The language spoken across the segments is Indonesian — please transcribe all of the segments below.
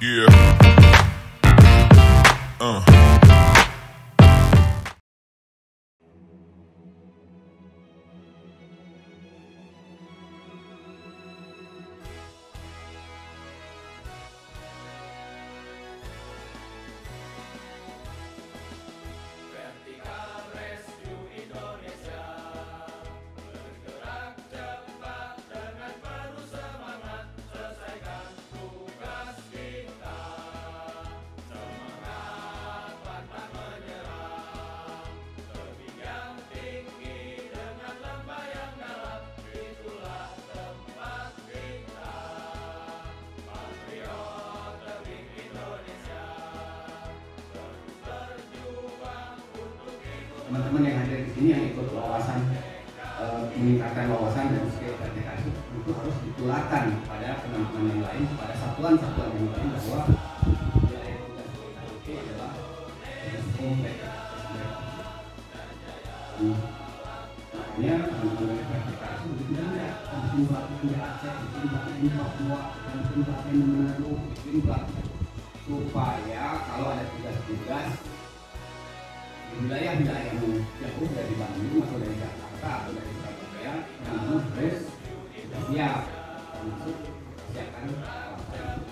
Yeah. Teman-teman yang hadir di sini yang ikut wawasan meningkatkan wawasan dan skill vertikasi itu harus ditularkan pada teman-teman yang lain, pada satuan-satuan yang lain bahwa wilayah tugas kita itu adalah hukum makanya teman-teman vertikasi begitu banyak, bikin pelatihan di Aceh, bikin pelatihan di Papua, bikin pelatihan di Manado, bikin pelatihan supaya kalau ada tugas-tugas wilayah-wilayah yang jauh dari Bandung atau dari Jakarta atau dari Surabaya, namun harus sudah siap termasuk siapkan kawasan.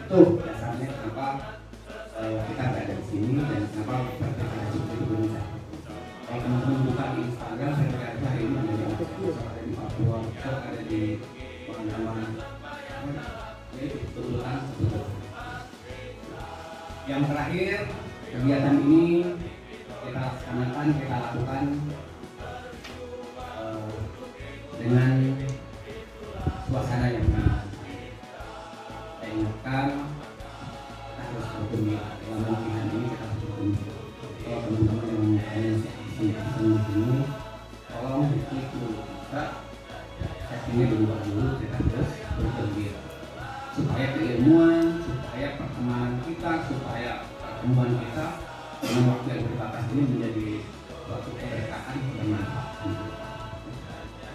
Itu dasarnya kenapa kita berada di sini dan kenapa vertikasi itu Indonesia. Kalau teman-teman buka di Instagram, saya lihat hari ini ada di Aceh, ada di Papua, ada di mana-mana. Jadi betul-betul betul. Yang terakhir, kegiatan ini kita laksanakan, kita lakukan dengan suasana yang menyenangkan. Saya ingatkan kita harus bergembira. Dalam latihan ini kita harus bergembira. Kalau teman-teman yang mengetahui sesi ini, tolong diklik dulu. Sesinya berubah dulu, kita harus bergembira. Supaya keilmuan, supaya pertemanan kita, supaya pertemuan kita dengan waktu yang terbatas ini menjadi suatu keberkahan dan manfaat.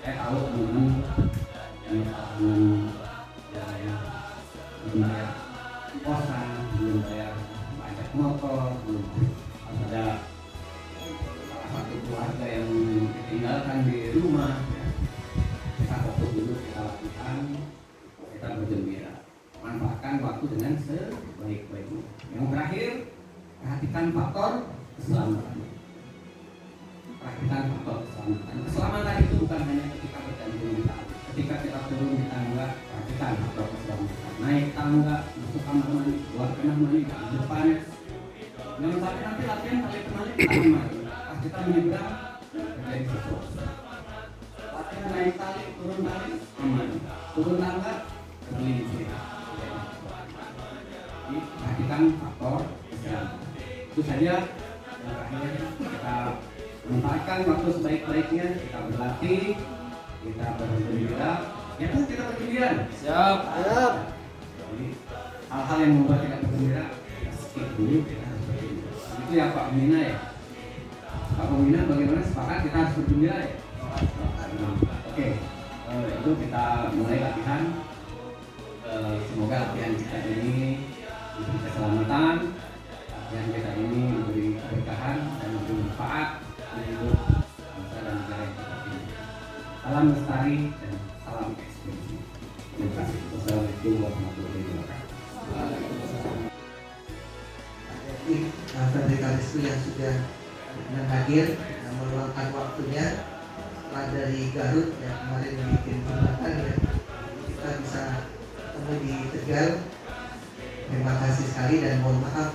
Saya tahu teman-teman yang belum bayar kosan, belum bayar pajak motor, belum ada salah satu keluarga yang ditinggalkan di rumah. Kita fokus dulu, kita lakukan, kita bergembira. Manfaatkan waktu dengan sebaik-baiknya. Yang terakhir, perhatikan faktor keselamatan. Perhatikan faktor keselamatan. Keselamatan itu bukan hanya ketika bergantung di tali. Ketika kita turun di tangga, perhatikan faktor keselamatan. Naik tangga, masuk kamar mandi, keluar kamar mandi, di depan. Jangan sampai nanti latihan kali kemana kita mandi. Pas kita menyeberang, terjadi sesuatu. Latihan naik tali, turun tali, aman. Turun tangga, tergelincir. Jadi perhatikan faktor keselamatan. Itu saja yang terakhir, kita manfaatkan waktu sebaik-baiknya, kita berlatih, kita bergembira. Ya Bu, kita bergembira. Siap. Jadi hal-hal yang membuat kita bergembira, kita skip dulu, kita harus bergembira. Itu ya Pak Pembina ya. Pak Pembina bagaimana sepakat kita harus bergembira ya? Oke, itu kita mulai latihan. Semoga latihan kita ini diberi keselamatan. Yang kita ini memberi keberkahan dan memberi manfaat untuk bangsa dan negara yang kita pilih. Salam lestari dan salam ekspresi. Terima kasih. Wassalamualaikum warahmatullahi wabarakatuh. Jadi vertikalisme yang sudah hadir dan meluangkan waktunya setelah dari Garut yang kemarin bikin jembatan ya, kita bisa ketemu di Tegal. Terima kasih sekali dan mohon maaf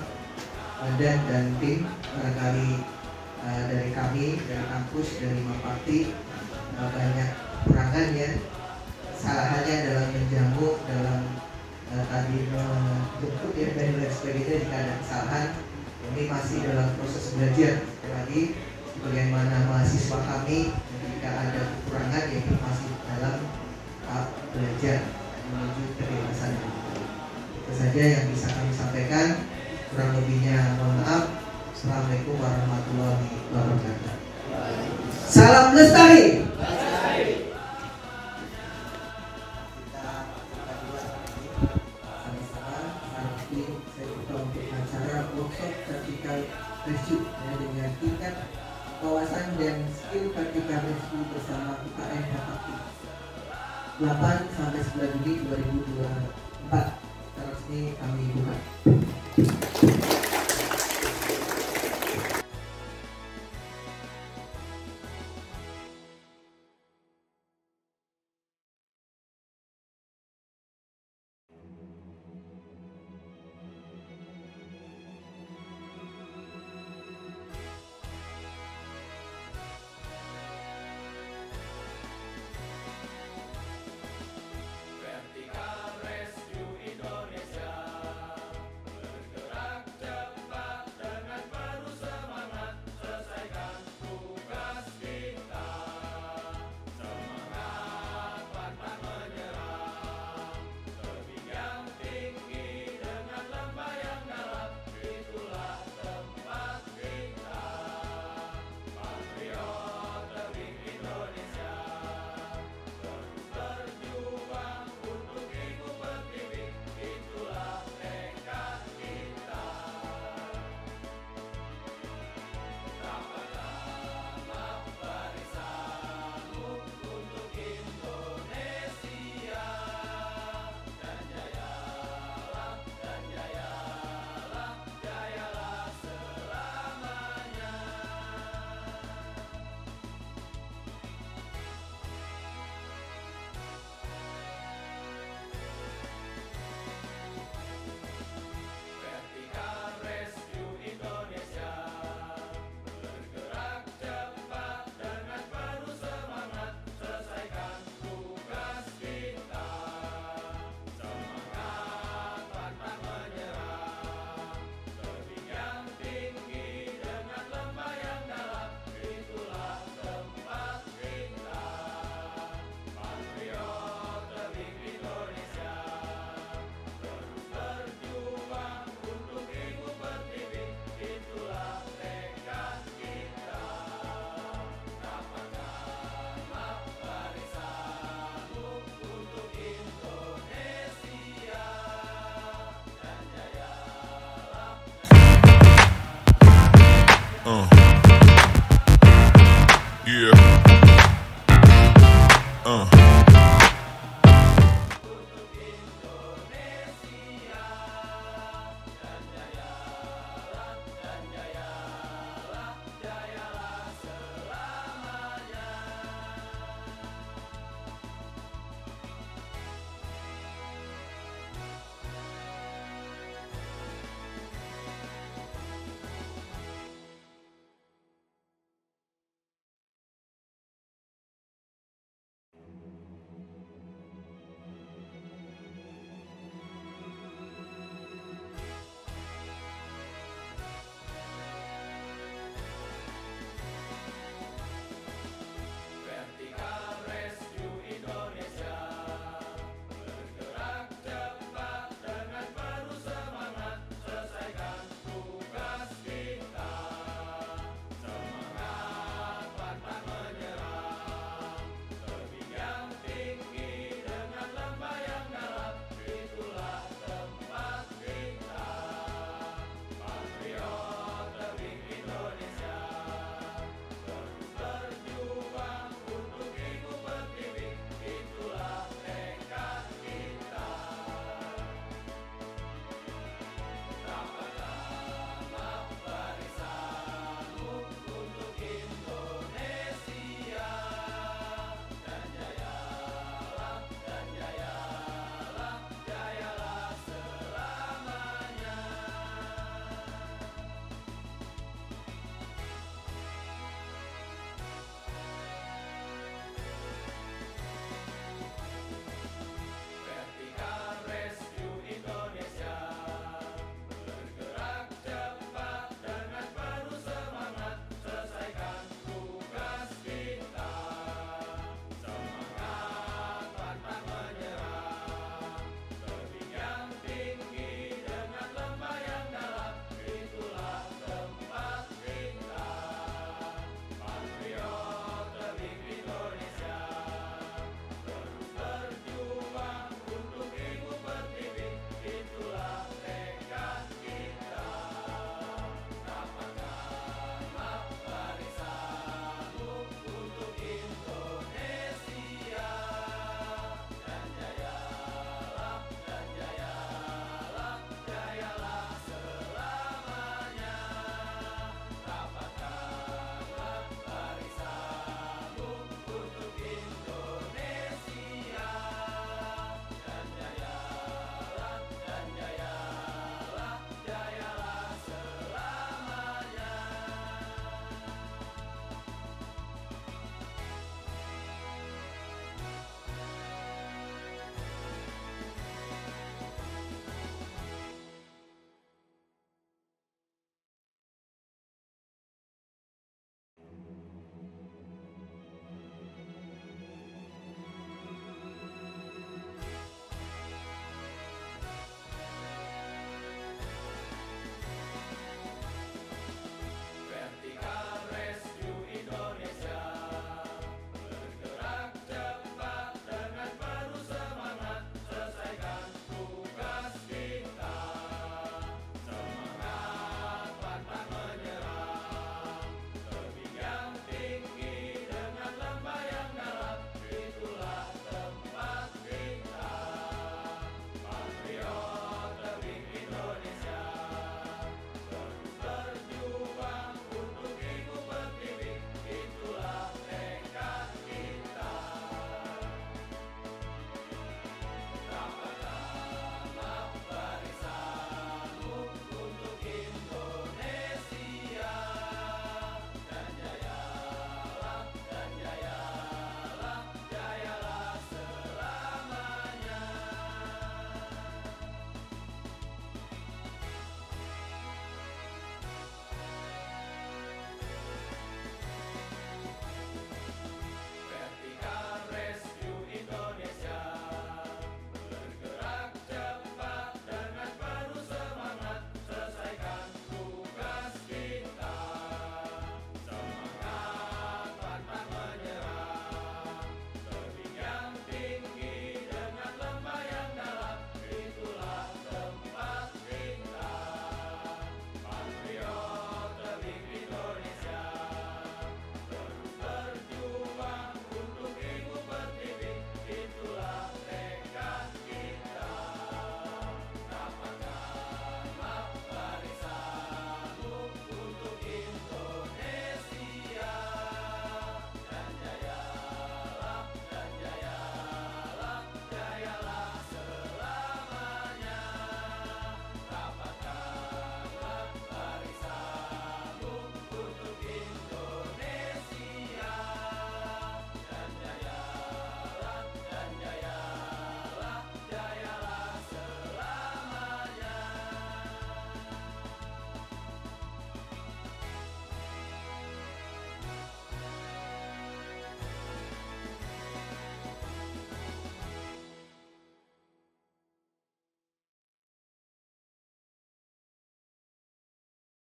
Mandan dan tim, barangkali dari kami, dari kampus, dari Mapati banyak kekurangan ya. Kesalahannya dalam menjamu, dalam tadi menjemput ya dan lain sebagainya jika ada kesalahan. Ini masih dalam proses belajar. Sekali lagi, bagaimana mahasiswa kami jika ada kekurangan ya itu masih dalam tahap belajar menuju kedewasaan. Itu saja yang bisa kami sampaikan. Kurang lebihnya mohon maaf. Assalamualaikum warahmatullahi wabarakatuh. Salam lestari. Kita dua sama-sama keterampilan dan skill praktikal resmi bersama UKM Bapakti 8 sampai 9 Juni 2024. Secara resmi kami buka.